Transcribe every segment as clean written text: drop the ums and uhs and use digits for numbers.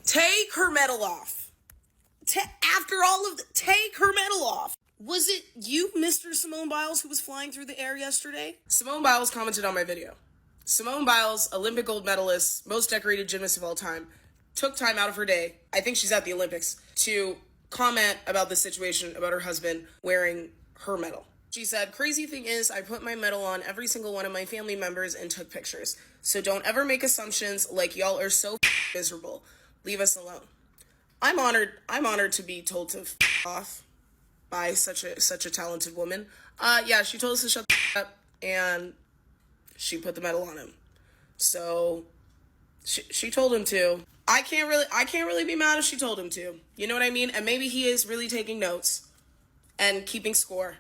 Take her medal off. After all of take her medal off. Was it you, Mr. Simone Biles, who was flying through the air yesterday? Simone Biles commented on my video. Simone Biles, Olympic gold medalist, most decorated gymnast of all time, took time out of her day, I think she's at the Olympics, to comment about the situation about her husband wearing her medal. She said, crazy thing is, I put my medal on every single one of my family members and took pictures. So don't ever make assumptions like y'all are so miserable. Leave us alone. I'm honored to be told to off by such a talented woman. Yeah, she told us to shut the up, and she put the medal on him. So she told him to. I can't really be mad if she told him to. You know what I mean? And maybe he is really taking notes and keeping score.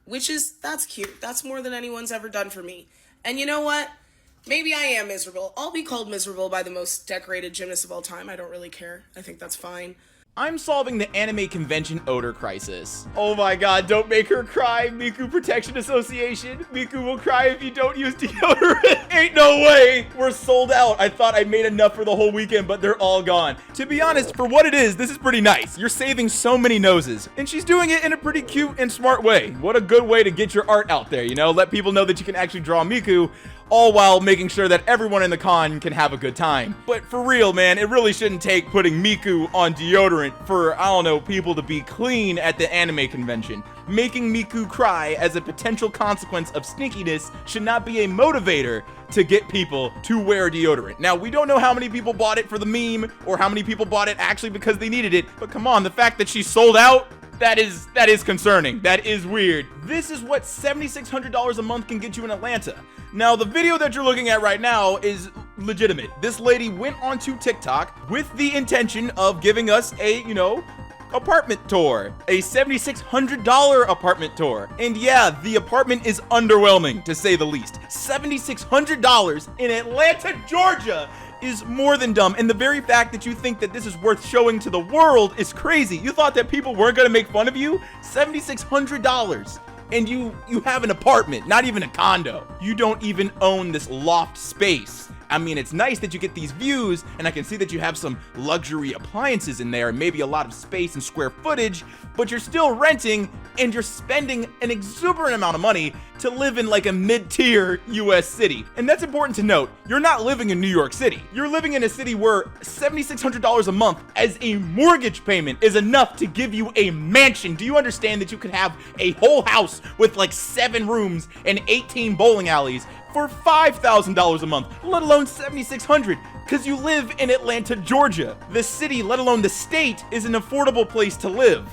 That's cute. That's more than anyone's ever done for me. And you know what? Maybe I am miserable. I'll be called miserable by the most decorated gymnast of all time. I don't really care. I think that's fine. I'm solving the anime convention odor crisis. Oh my god, don't make her cry, Miku Protection Association. Miku will cry if you don't use deodorant. Ain't no way. We're sold out. I thought I made enough for the whole weekend, but they're all gone. To be honest, for what it is, this is pretty nice. You're saving so many noses, and she's doing it in a pretty cute and smart way. What a good way to get your art out there, you know? Let people know that you can actually draw Miku, all while making sure that everyone in the con can have a good time. But for real, man, it really shouldn't take putting Miku on deodorant for, I don't know, people to be clean at the anime convention. Making Miku cry as a potential consequence of sneakiness should not be a motivator to get people to wear deodorant. Now, we don't know how many people bought it for the meme or how many people bought it actually because they needed it, but come on, the fact that she sold out, that is concerning. That is weird. This is what $7,600 a month can get you in Atlanta. Now, the video that you're looking at right now is legitimate. This lady went onto TikTok with the intention of giving us a, apartment tour. A $7,600 apartment tour. And yeah, the apartment is underwhelming, to say the least. $7,600 in Atlanta, Georgia is more than dumb, and the very fact that you think that this is worth showing to the world is crazy. You thought that people weren't gonna make fun of you? $7,600. And you have an apartment, not even a condo. You don't even own this loft space. I mean, it's nice that you get these views, and I can see that you have some luxury appliances in there and maybe a lot of space and square footage, but you're still renting and you're spending an exuberant amount of money to live in like a mid-tier US city. And that's important to note. You're not living in New York City. You're living in a city where $7,600 a month as a mortgage payment is enough to give you a mansion. Do you understand that you could have a whole house with like 7 rooms and 18 bowling alleys for $5,000 a month, let alone $7,600, because you live in Atlanta, Georgia. The city, let alone the state, is an affordable place to live.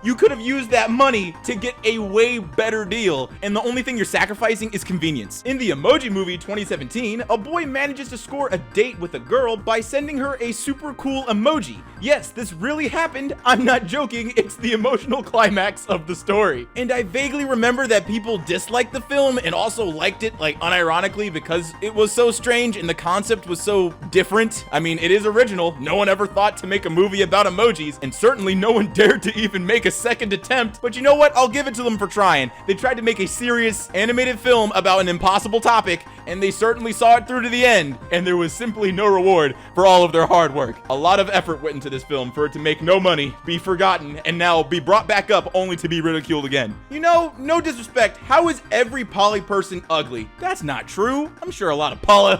You could have used that money to get a way better deal, and the only thing you're sacrificing is convenience. In the Emoji Movie 2017, a boy manages to score a date with a girl by sending her a super cool emoji. Yes, this really happened. I'm not joking. It's the emotional climax of the story. And I vaguely remember that people disliked the film and also liked it, like, unironically because it was so strange and the concept was so different. I mean, it is original. No one ever thought to make a movie about emojis, and certainly no one dared to even make a second attempt. But you know what? I'll give it to them for trying. They tried to make a serious animated film about an impossible topic, and they certainly saw it through to the end, and there was simply no reward for all of their hard work. A lot of effort went into this film for it to make no money, be forgotten, and now be brought back up only to be ridiculed again. You know, no disrespect, how is every poly person ugly? That's not true. I'm sure a lot of poly...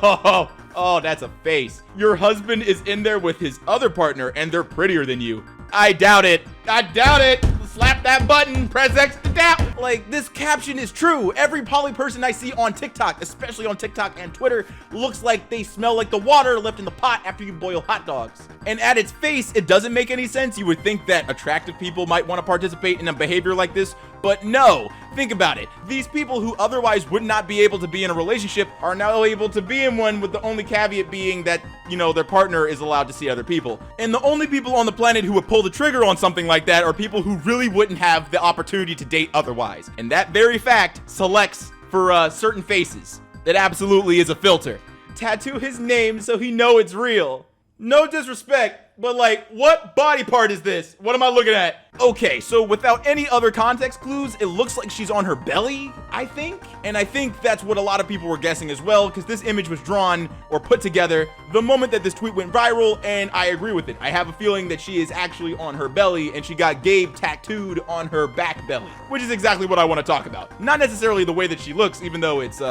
Oh, that's a face. Your husband is in there with his other partner, and they're prettier than you. I doubt it. I doubt it. Slap that button, press X to tap. Like, this caption is true. Every poly person I see on TikTok, especially on TikTok and Twitter, looks like they smell like the water left in the pot after you boil hot dogs. And at its face, it doesn't make any sense. You would think that attractive people might want to participate in a behavior like this, but no. Think about it. These people who otherwise would not be able to be in a relationship are now able to be in one, with the only caveat being that, their partner is allowed to see other people. And the only people on the planet who would pull the trigger on something like that are people who really wouldn't have the opportunity to date otherwise. And that very fact selects for certain faces. That absolutely is a filter. Tattoo his name so he know it's real. No disrespect, But like, what body part is this? What am I looking at? Okay, so without any other context clues, it looks like she's on her belly, I think. And I think that's what a lot of people were guessing as well, because this image was drawn or put together the moment that this tweet went viral, and I agree with it. I have a feeling that she is actually on her belly, and she got Gabe tattooed on her back belly, which is exactly what I want to talk about. Not necessarily the way that she looks, even though it's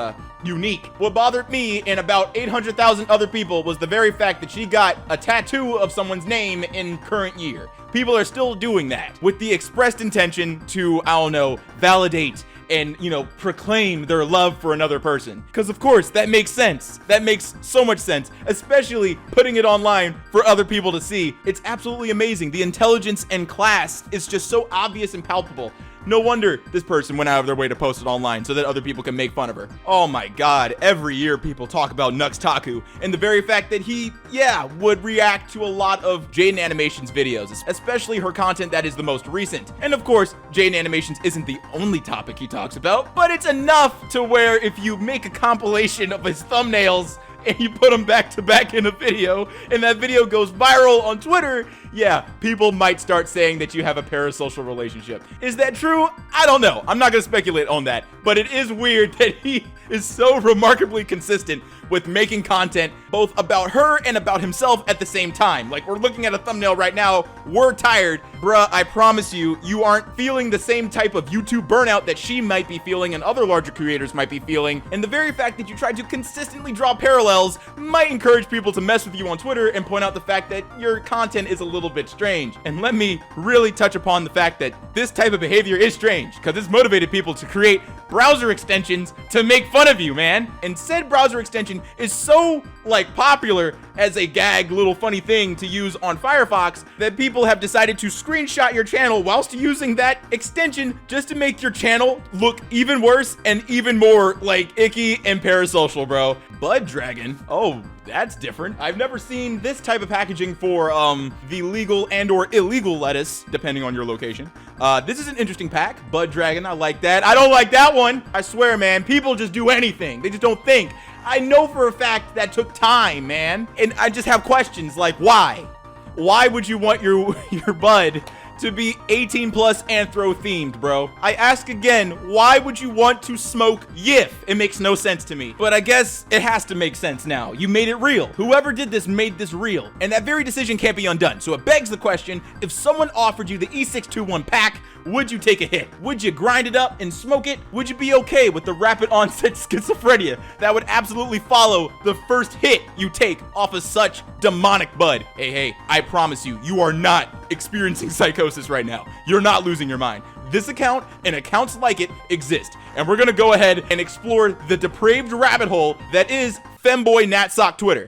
unique. What bothered me and about 800,000 other people was the very fact that she got a tattoo of someone's name in current year. People are still doing that with the expressed intention to, I don't know, validate and, you know, proclaim their love for another person. Because of course, that makes sense. That makes so much sense, especially putting it online for other people to see. It's absolutely amazing. The intelligence and class is just so obvious and palpable. No wonder this person went out of their way to post it online so that other people can make fun of her. Oh my god, every year people talk about Nux Taku and the very fact that he, would react to a lot of Jaden Animations videos, especially her content that is the most recent. And of course, Jaden Animations isn't the only topic he talks about, but it's enough to where if you make a compilation of his thumbnails and you put them back to back in a video, and that video goes viral on Twitter, people might start saying that you have a parasocial relationship. Is that true? I don't know. I'm not gonna speculate on that, but it is weird that he is so remarkably consistent with making content both about her and about himself at the same time. Like, we're looking at a thumbnail right now, we're tired. Bruh, I promise you, you aren't feeling the same type of YouTube burnout that she might be feeling and other larger creators might be feeling. And the very fact that you try to consistently draw parallels might encourage people to mess with you on Twitter and point out the fact that your content is a little bit strange. And let me really touch upon the fact that this type of behavior is strange, because it's motivated people to create browser extensions to make fun of you, man. And said browser extension is so like popular as a gag little funny thing to use on Firefox that people have decided to screenshot your channel whilst using that extension just to make your channel look even worse and even more like icky and parasocial, bro. Bud Dragon. Oh, that's different. I've never seen this type of packaging for the legal and or illegal lettuce, depending on your location. This is an interesting pack. Bud Dragon, I like that. I don't like that one. I swear, man, people just do anything. They just don't think. I know for a fact that took time, man. And I just have questions like, why? Why would you want your bud to be 18 plus anthro themed, bro? I ask again, why would you want to smoke yif? It makes no sense to me, but I guess it has to make sense now. You made it real. Whoever did this made this real, and that very decision can't be undone. So it begs the question, if someone offered you the E621 pack, would you take a hit? Would you grind it up and smoke it? Would you be okay with the rapid onset schizophrenia that would absolutely follow the first hit you take off of such demonic bud? Hey, I promise you, you are not experiencing psychosis right now. You're not losing your mind. This account and accounts like it exist, and we're gonna go ahead and explore the depraved rabbit hole that is Femboy Natsock Twitter.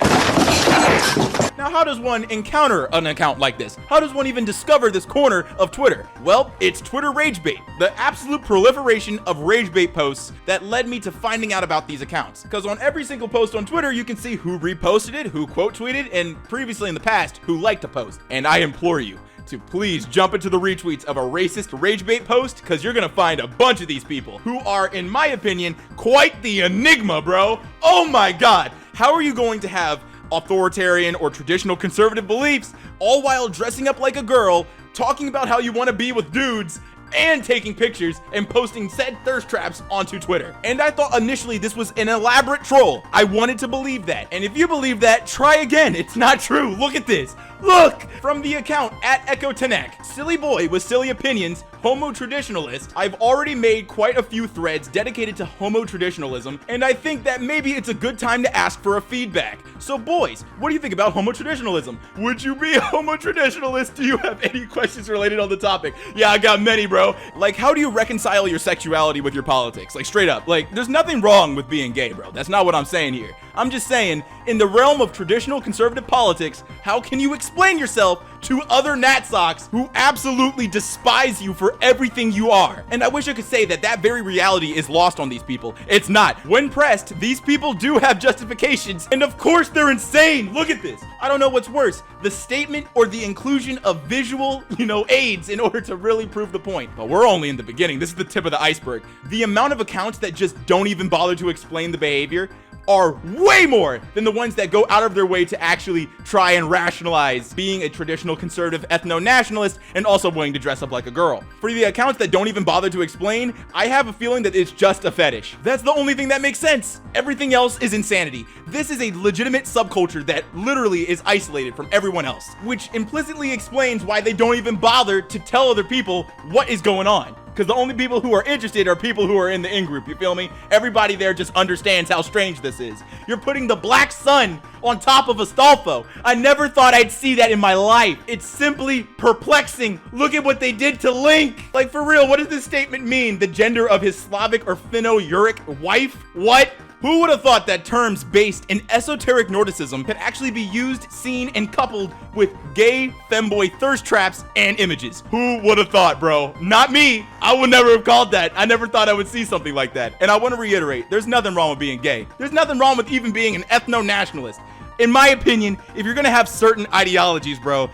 Now, how does one encounter an account like this? How does one even discover this corner of Twitter? Well, it's Twitter ragebait, the absolute proliferation of ragebait posts that led me to finding out about these accounts. Because on every single post on Twitter, you can see who reposted it, who quote tweeted, and previously in the past, who liked a post. And I implore you to please jump into the retweets of a racist ragebait post, because you're gonna find a bunch of these people who are, in my opinion, quite the enigma, bro. Oh my god, how are you going to have authoritarian or traditional conservative beliefs all while dressing up like a girl, talking about how you want to be with dudes, and taking pictures and posting said thirst traps onto Twitter? And I thought initially this was an elaborate troll. I wanted to believe that. And if you believe that, try again. It's not true. Look at this. Look! From the account at Echo Tanek, silly boy with silly opinions, homo traditionalist. I've already made quite a few threads dedicated to homo traditionalism, and I think that maybe it's a good time to ask for a feedback. So boys, what do you think about homo traditionalism? Would you be a homo traditionalist? Do you have any questions related on the topic? Yeah, I got many, bro. Like, how do you reconcile your sexuality with your politics? Like, straight up. Like, there's nothing wrong with being gay, bro. That's not what I'm saying here. I'm just saying, in the realm of traditional conservative politics, how can you explain yourself to other Natsocks who absolutely despise you for everything you are? And I wish I could say that that very reality is lost on these people. It's not. When pressed, these people do have justifications, and of course they're insane. Look at this. I don't know what's worse, the statement or the inclusion of visual, aids in order to really prove the point. But we're only in the beginning. This is the tip of the iceberg. The amount of accounts that just don't even bother to explain the behavior, are way more than the ones that go out of their way to actually try and rationalize being a traditional conservative ethno-nationalist and also willing to dress up like a girl. For the accounts that don't even bother to explain, I have a feeling that it's just a fetish. That's the only thing that makes sense. Everything else is insanity. This is a legitimate subculture that literally is isolated from everyone else, which implicitly explains why they don't even bother to tell other people what is going on. Because the only people who are interested are people who are in the in-group, you feel me? Everybody there just understands how strange this is. You're putting the black sun on top of Astolfo. I never thought I'd see that in my life. It's simply perplexing. Look at what they did to Link. Like, for real, what does this statement mean? The gender of his Slavic or Finno-Uric wife? What? Who would have thought that terms based in esoteric Nordicism could actually be used, seen, and coupled with gay femboy thirst traps and images? Who would have thought, bro? Not me. I would never have called that. I never thought I would see something like that. And I want to reiterate, there's nothing wrong with being gay. There's nothing wrong with even being an ethno-nationalist. In my opinion, if you're gonna have certain ideologies, bro,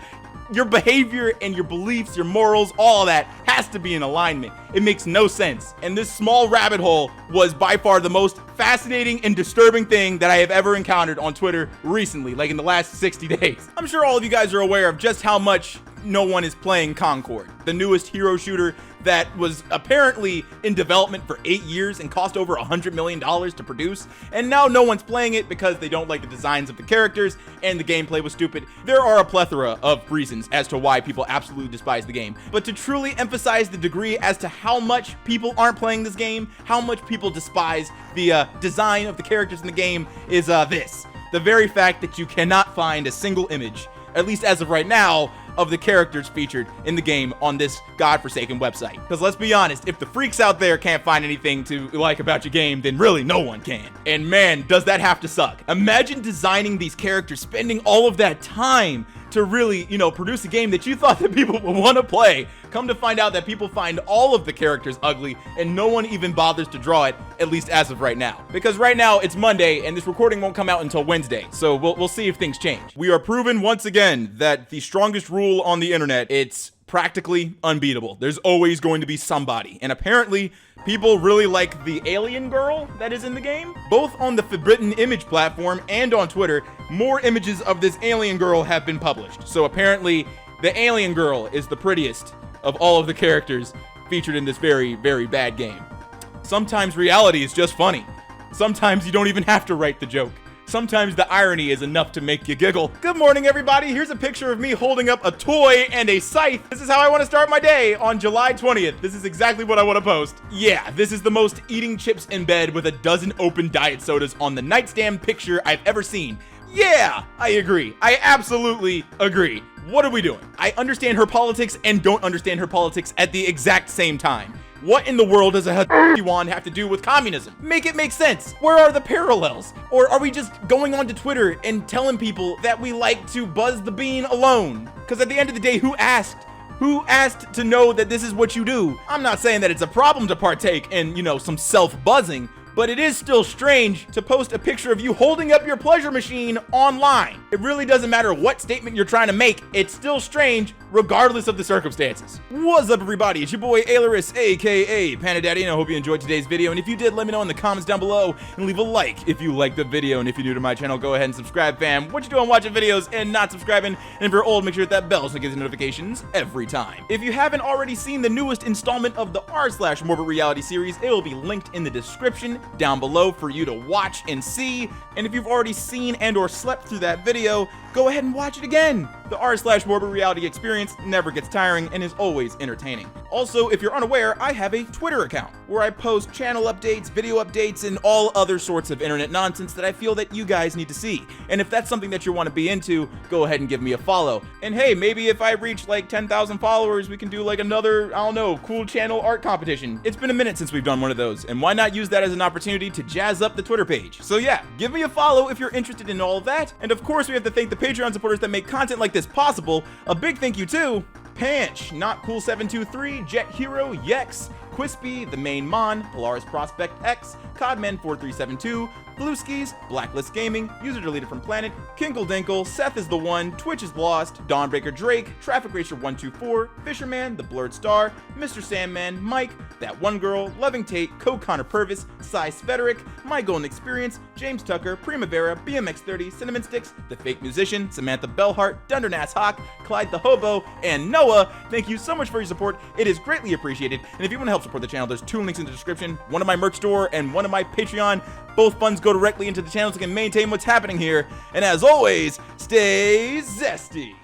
your behavior and your beliefs, your morals, all of that has to be in alignment. It makes no sense. And this small rabbit hole was by far the most fascinating and disturbing thing that I have ever encountered on Twitter recently, like in the last 60 days. I'm sure all of you guys are aware of just how much no one is playing Concord, the newest hero shooter that was apparently in development for 8 years and cost over $100 million to produce, and now no one's playing it because they don't like the designs of the characters and the gameplay was stupid. There are a plethora of reasons as to why people absolutely despise the game, but to truly emphasize the degree as to how much people aren't playing this game, how much people despise the design of the characters in the game is this. The very fact that you cannot find a single image, at least as of right now, of the characters featured in the game on this godforsaken website. Because let's be honest, if the freaks out there can't find anything to like about your game, then really no one can. And man, does that have to suck. Imagine designing these characters, spending all of that time to really, produce a game that you thought that people would want to play. Come to find out that people find all of the characters ugly and no one even bothers to draw it, at least as of right now. Because right now it's Monday and this recording won't come out until Wednesday, so we'll see if things change. We are proven once again that the strongest rule on the internet, it's practically unbeatable. There's always going to be somebody, and apparently people really like the alien girl that is in the game. Both on the Forbidden Image platform and on Twitter, more images of this alien girl have been published. So apparently the alien girl is the prettiest of all of the characters featured in this very, very bad game. Sometimes reality is just funny. Sometimes you don't even have to write the joke. Sometimes the irony is enough to make you giggle. Good morning, everybody. Here's a picture of me holding up a toy and a scythe. This is how I want to start my day on July 20th. This is exactly what I want to post. Yeah, this is the most eating chips in bed with a dozen open diet sodas on the nightstand picture I've ever seen. Yeah, I agree. I absolutely agree. What are we doing? I understand her politics and don't understand her politics at the exact same time. What in the world does a wand have to do with communism? Make it make sense. Where are the parallels? Or are we just going onto Twitter and telling people that we like to buzz the bean alone? Because at the end of the day, who asked? Who asked to know that this is what you do? I'm not saying that it's a problem to partake in, some self-buzzing, but it is still strange to post a picture of you holding up your pleasure machine online. It really doesn't matter what statement you're trying to make, it's still strange regardless of the circumstances. What's up, everybody? It's your boy Ailurus, aka Panda Daddy, and I hope you enjoyed today's video. And if you did, let me know in the comments down below and leave a like if you liked the video. And if you're new to my channel, go ahead and subscribe, fam. What you doing watching videos and not subscribing? And if you're old, make sure to hit that bell so it gets notifications every time. If you haven't already seen the newest installment of the r/Morbid Reality series, it will be linked in the description down below for you to watch and see. And if you've already seen and or slept through that video, go ahead and watch it again. The r/Morbid Reality experience never gets tiring and is always entertaining. Also, if you're unaware, I have a Twitter account where I post channel updates, video updates, and all other sorts of internet nonsense that I feel that you guys need to see. And if that's something that you want to be into, go ahead and give me a follow. And hey, maybe if I reach like 10,000 followers, we can do like another, I don't know, cool channel art competition. It's been a minute since we've done one of those, and why not use that as an opportunity to jazz up the Twitter page? So yeah, give me a follow if you're interested in all of that. And of course, we have to thank the Patreon supporters that make content like this possible. A big thank you to Panch, Not Cool 723, Jet Hero, Yex, Quispy, The Main Mon, Polaris Prospect X, Codman 4372, Blueskis, Blacklist Gaming, User Deleted from Planet, Kinkle Dinkle, Seth is the One, Twitch is Lost, Dawnbreaker Drake, Traffic Racer 124, Fisherman, The Blurred Star, Mr. Sandman, Mike, That One Girl, Loving Tate, Connor Purvis, Cy Svederick, My Golden Experience, James Tucker, Primavera, BMX30, Cinnamon Sticks, The Fake Musician, Samantha Bellhart, Dundernass Hawk, Clyde the Hobo, and Noah. Thank you so much for your support. It is greatly appreciated. And if you want to help support the channel, there's 2 links in the description, one of my merch store and one of my Patreon. Both funds go directly into the channel so we can maintain what's happening here. And as always, stay zesty.